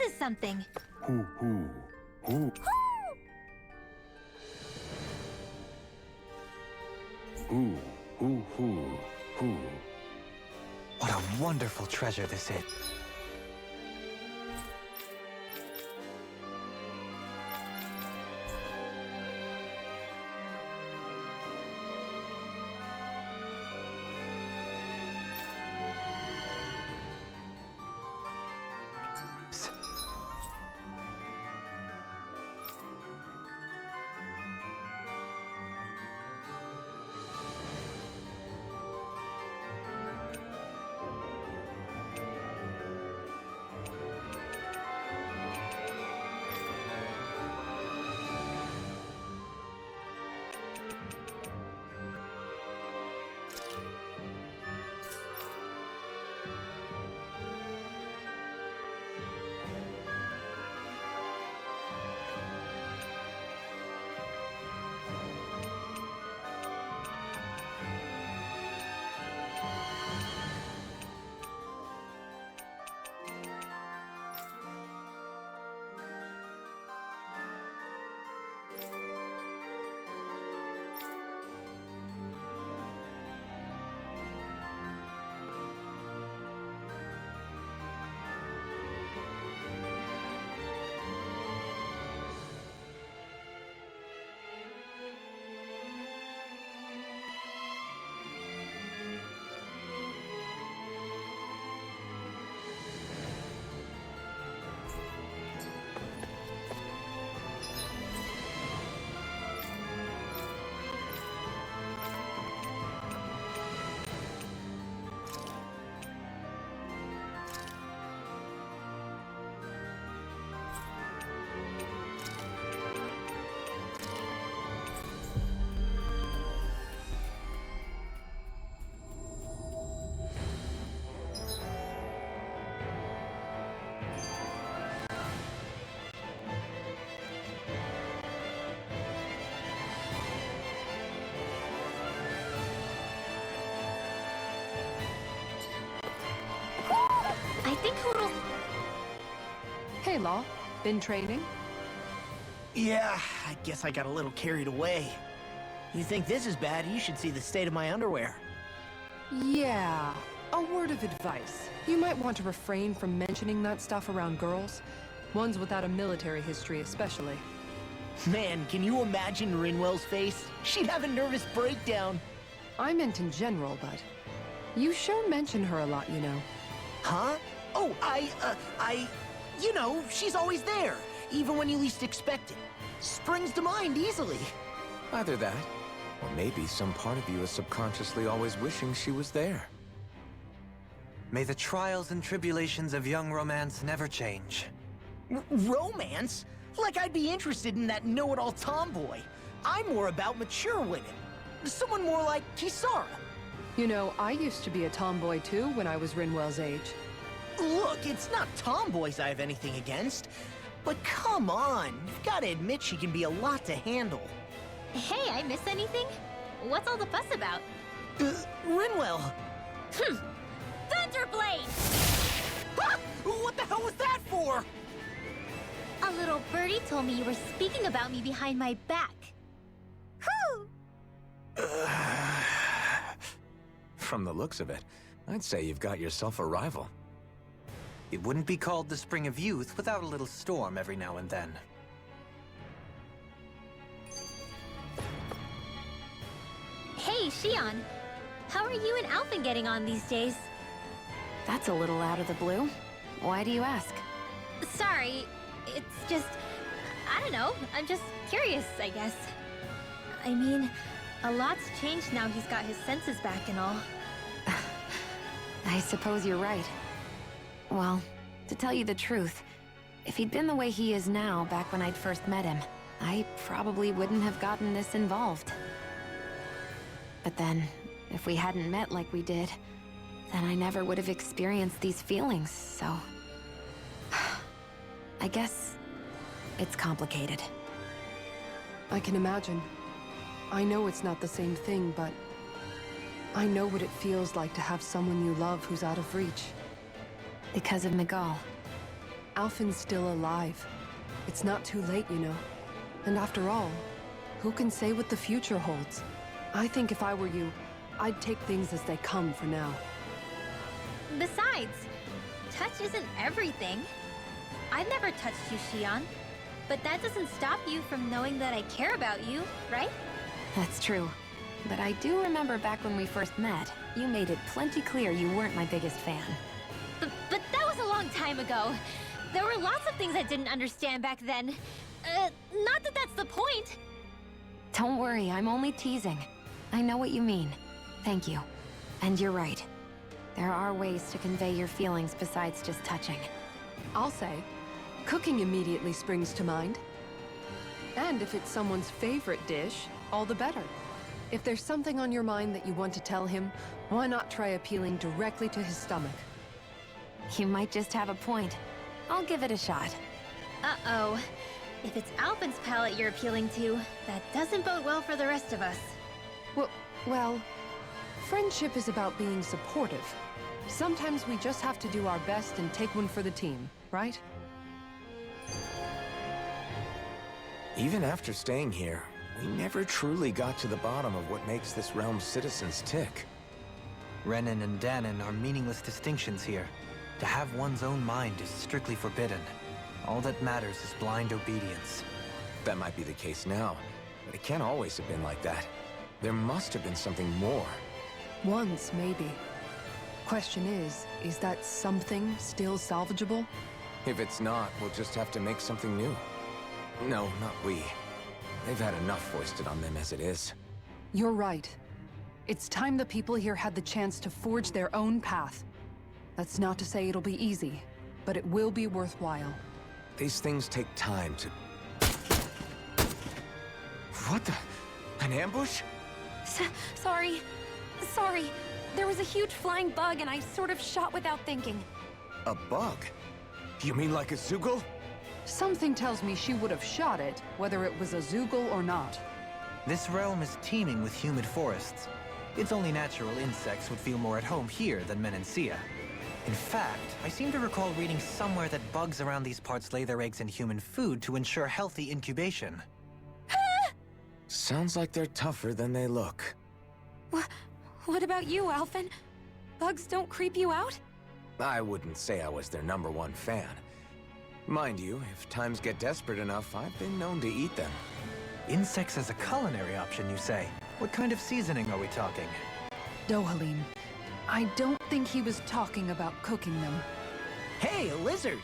is something. Hoo hoo. Hoo. Hoo hoo hoo hoo. What a wonderful treasure this is. I think it'll... Hey, Law. Been training? Yeah, I guess I got a little carried away. You think this is bad, you should see the state of my underwear. Yeah. A word of advice. You might want to refrain from mentioning that stuff around girls. Ones without a military history especially. Man, can you imagine Rinwell's face? She'd have a nervous breakdown. I meant in general, but... You sure mention her a lot, you know. Huh? Oh, you know, she's always there, even when you least expect it. Springs to mind easily. Either that, or maybe some part of you is subconsciously always wishing she was there. May the trials and tribulations of young romance never change. Romance? Like I'd be interested in that know-it-all tomboy. I'm more about mature women. Someone more like Kisara. You know, I used to be a tomboy too when I was Rinwell's age. Look, it's not tomboys I have anything against. But come on, you've got to admit she can be a lot to handle. Hey, I miss anything? What's all the fuss about? Rinwell. Thunderblade! Ah! What the hell was that for? A little birdie told me you were speaking about me behind my back. Whew! From the looks of it, I'd say you've got yourself a rival. It wouldn't be called the Spring of Youth without a little storm every now and then. Hey, Shion. How are you and Alphen getting on these days? That's a little out of the blue. Why do you ask? Sorry, it's just... I don't know, I'm just curious, I guess. I mean, a lot's changed now he's got his senses back and all. I suppose you're right. Well, to tell you the truth, if he'd been the way he is now back when I'd first met him, I probably wouldn't have gotten this involved. But then, if we hadn't met like we did, then I never would have experienced these feelings, so... I guess it's complicated. I can imagine. I know it's not the same thing, but... I know what it feels like to have someone you love who's out of reach. Because of Miguel. Alphen's still alive. It's not too late, you know. And after all, who can say what the future holds? I think if I were you, I'd take things as they come for now. Besides, touch isn't everything. I've never touched you, Xion. But that doesn't stop you from knowing that I care about you, right? That's true. But I do remember back when we first met, you made it plenty clear you weren't my biggest fan. But that was a long time ago. There were lots of things I didn't understand back then. Not that that's the point. Don't worry, I'm only teasing. I know what you mean. Thank you. And you're right. There are ways to convey your feelings besides just touching. I'll say, cooking immediately springs to mind. And if it's someone's favorite dish, all the better. If there's something on your mind that you want to tell him, why not try appealing directly to his stomach? You might just have a point. I'll give it a shot. Uh-oh. If it's Alphen's palate you're appealing to, that doesn't bode well for the rest of us. Well, friendship is about being supportive. Sometimes we just have to do our best and take one for the team, right? Even after staying here, we never truly got to the bottom of what makes this realm's citizens tick. Renin and Danon are meaningless distinctions here. To have one's own mind is strictly forbidden. All that matters is blind obedience. That might be the case now, but it can't always have been like that. There must have been something more. Once, maybe. Question is that something still salvageable? If it's not, we'll just have to make something new. No, not we. They've had enough foisted on them as it is. You're right. It's time the people here had the chance to forge their own path. That's not to say it'll be easy, but it will be worthwhile. These things take time to... What the... An ambush? Sorry. There was a huge flying bug and I sort of shot without thinking. A bug? You mean like a Zoogle? Something tells me she would have shot it, whether it was a Zoogle or not. This realm is teeming with humid forests. It's only natural insects would feel more at home here than Menancia. In fact, I seem to recall reading somewhere that bugs around these parts lay their eggs in human food to ensure healthy incubation. Sounds like they're tougher than they look. What about you, Alphen? Bugs don't creep you out? I wouldn't say I was their #1 fan. Mind you, if times get desperate enough, I've been known to eat them. Insects as a culinary option, you say? What kind of seasoning are we talking? Dohalim, I don't think he was talking about cooking them. Hey, a lizard!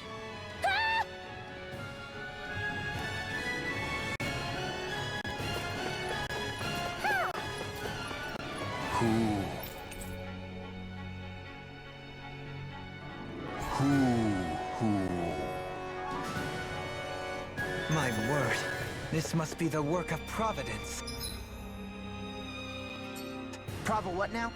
My word, this must be the work of Providence. Prava what now?